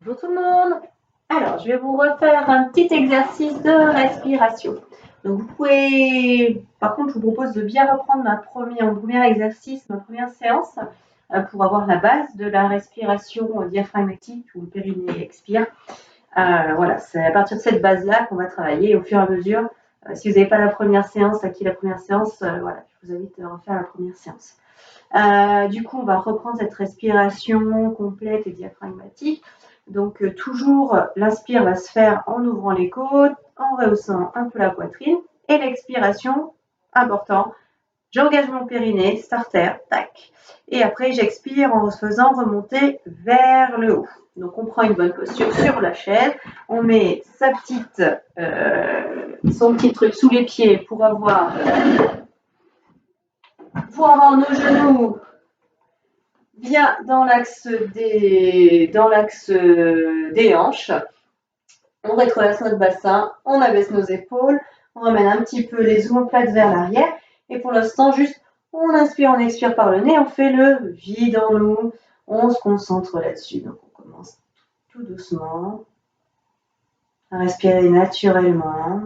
Bonjour tout le monde. Alors, je vais vous refaire un petit exercice de respiration. Donc, vous pouvez, par contre, je vous propose de bien reprendre mon premier exercice, ma première séance, pour avoir la base de la respiration diaphragmatique où le périnée expire. Voilà, c'est à partir de cette base-là qu'on va travailler au fur et à mesure. Si vous n'avez pas la première séance, acquis la première séance, voilà, je vous invite à refaire la première séance. Du coup, on va reprendre cette respiration complète et diaphragmatique. Donc, toujours, l'inspire va se faire en ouvrant les côtes, en rehaussant un peu la poitrine. Et l'expiration, important, j'engage mon périnée, starter, tac. Et après, j'expire en se faisant remonter vers le haut. Donc, on prend une bonne posture sur la chaise. On met son petit truc sous les pieds pour avoir nos genoux bien dans l'axe des hanches. On rétroverse notre bassin, on abaisse nos épaules, on ramène un petit peu les omoplates vers l'arrière. Et pour l'instant, juste, on inspire, on expire par le nez, on fait le vide en nous. On se concentre là-dessus. Donc, on commence tout doucement à respirer naturellement,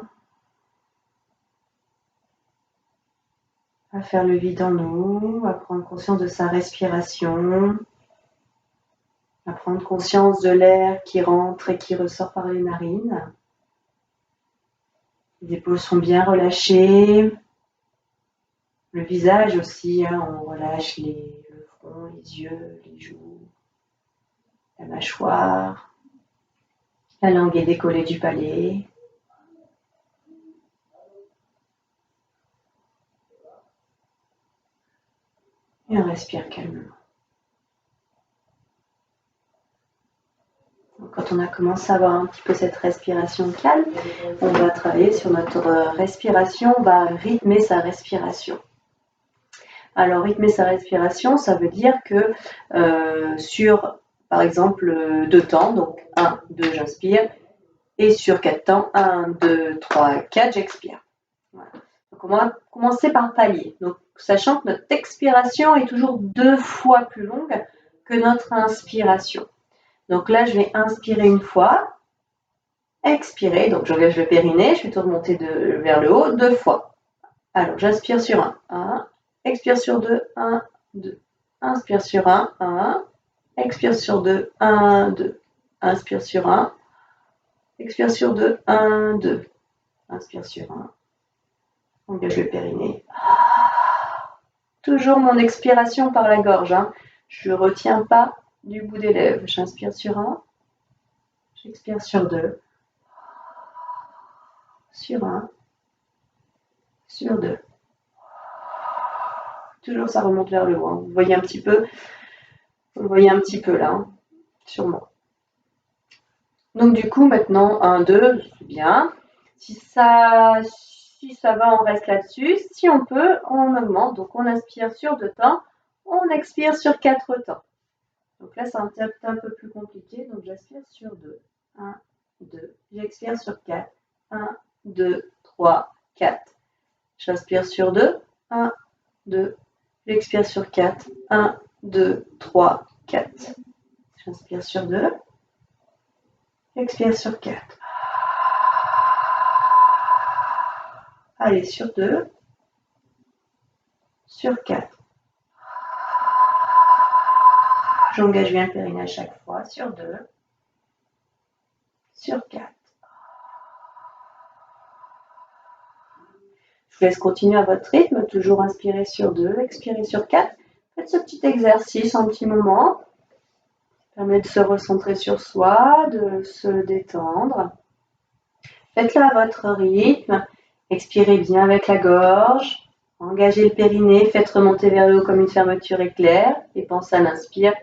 à faire le vide en nous, à prendre conscience de sa respiration, à prendre conscience de l'air qui rentre et qui ressort par les narines. Les épaules sont bien relâchées. Le visage aussi, on relâche le front, les yeux, les joues, la mâchoire. La langue est décollée du palais. Et on respire calmement. Donc, quand on a commencé à avoir un petit peu cette respiration calme, on va travailler sur notre respiration, on va rythmer sa respiration. Alors, rythmer sa respiration, ça veut dire que sur, par exemple, 2 temps, donc 1, 2, j'inspire, et sur 4 temps, 1, 2, 3, 4, j'expire. Voilà. Donc, on va commencer par palier. Donc, sachant que notre expiration est toujours 2 fois plus longue que notre inspiration. Donc là, je vais inspirer une fois, expirer, donc j'engage le périnée, je fais tout remonter vers le haut 2 fois. Alors, j'inspire sur 1, expire sur 2, 1, 2. Inspire sur 1, expire sur 2, 1, 2. Inspire sur 1, expire sur 2, 1, 2. Inspire sur 1, engage le périnée. Toujours mon expiration par la gorge. Je ne retiens pas du bout des lèvres. J'inspire sur 1, j'expire sur 2, sur 1, sur 2. Toujours ça remonte vers le haut. Vous voyez un petit peu, là, sûrement. Donc du coup, maintenant, 1, 2, c'est bien. Si ça va, on reste là-dessus. Si on peut, on augmente. Donc on inspire sur 2 temps, on expire sur 4 temps. Donc là, c'est un peu plus compliqué. Donc j'inspire sur 2, 1, 2. J'expire sur 4, 1, 2, 3, 4. J'inspire sur 2, 1, 2. J'expire sur 4, 1, 2, 3, 4. J'inspire sur 2, j'expire sur 4. Allez, sur 2, sur 4. J'engage bien le périnée à chaque fois, sur 2, sur 4. Je vous laisse continuer à votre rythme, toujours inspirer sur 2, expirer sur 4. Faites ce petit exercice un petit moment. Ça permet de se recentrer sur soi, de se détendre. Faites-le à votre rythme. Expirez bien avec la gorge. Engagez le périnée, faites remonter vers le haut comme une fermeture éclair. Et pensez à l'inspire.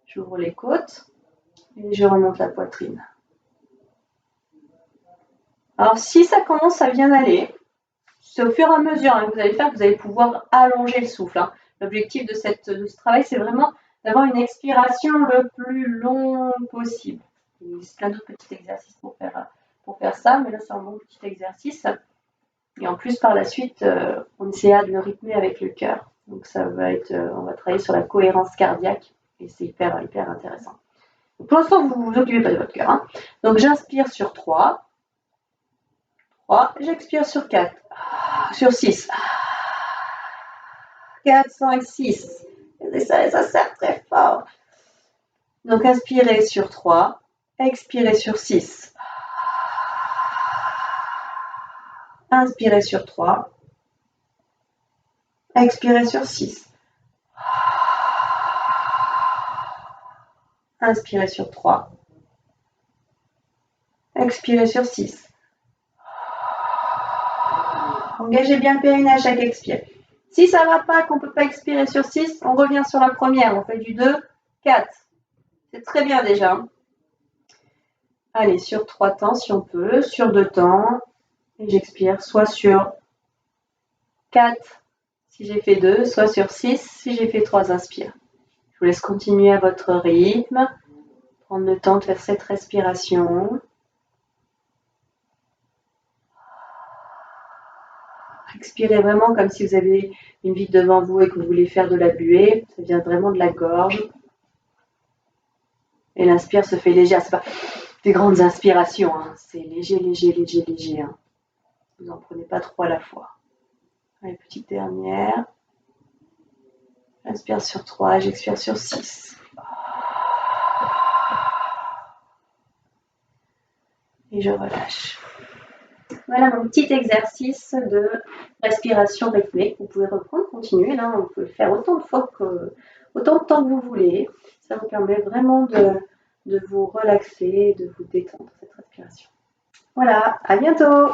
J'ouvre les côtes et je remonte la poitrine. Alors, si ça commence à bien aller, c'est au fur et à mesure que vous allez faire que vous allez pouvoir allonger le souffle. L'objectif de ce travail, c'est vraiment d'avoir une expiration le plus long possible. Il existe plein d'autres petits exercices pour faire ça, mais là, c'est un bon petit exercice. Et en plus, par la suite, on essaiera de le rythmer avec le cœur. Donc, on va travailler sur la cohérence cardiaque et c'est hyper intéressant. Pour l'instant, vous ne vous occupez pas de votre cœur. Hein. Donc, j'inspire sur 3. 3. J'expire sur 4. Sur 6. 4, 5, 6. Et ça serre très fort. Donc, inspirez sur 3. Expirez sur 6. Inspirez sur 3. Expirez sur 6. Inspirez sur 3. Expirez sur 6. Engagez bien le périnée à chaque expire. Si ça ne va pas, qu'on ne peut pas expirer sur 6, on revient sur la première. On fait du 2, 4. C'est très bien déjà. Allez, sur 3 temps si on peut, sur 2 temps. Et j'expire soit sur 4 si j'ai fait 2, soit sur 6 si j'ai fait 3 inspires. Je vous laisse continuer à votre rythme. Prendre le temps de faire cette respiration. Expirez vraiment comme si vous avez une vitre devant vous et que vous voulez faire de la buée. Ça vient vraiment de la gorge. Et l'inspire se fait léger. C'est pas des grandes inspirations. Hein. C'est léger, léger, léger, léger. Hein. Vous n'en prenez pas trop à la fois. Allez, petite dernière. J'inspire sur 3, j'expire sur 6. Et je relâche. Voilà mon petit exercice de respiration rythmée. Vous pouvez reprendre, continuer. Là, on peut le faire autant de fois autant de temps que vous voulez. Ça vous permet vraiment de vous relaxer, de vous détendre cette respiration. Voilà, à bientôt!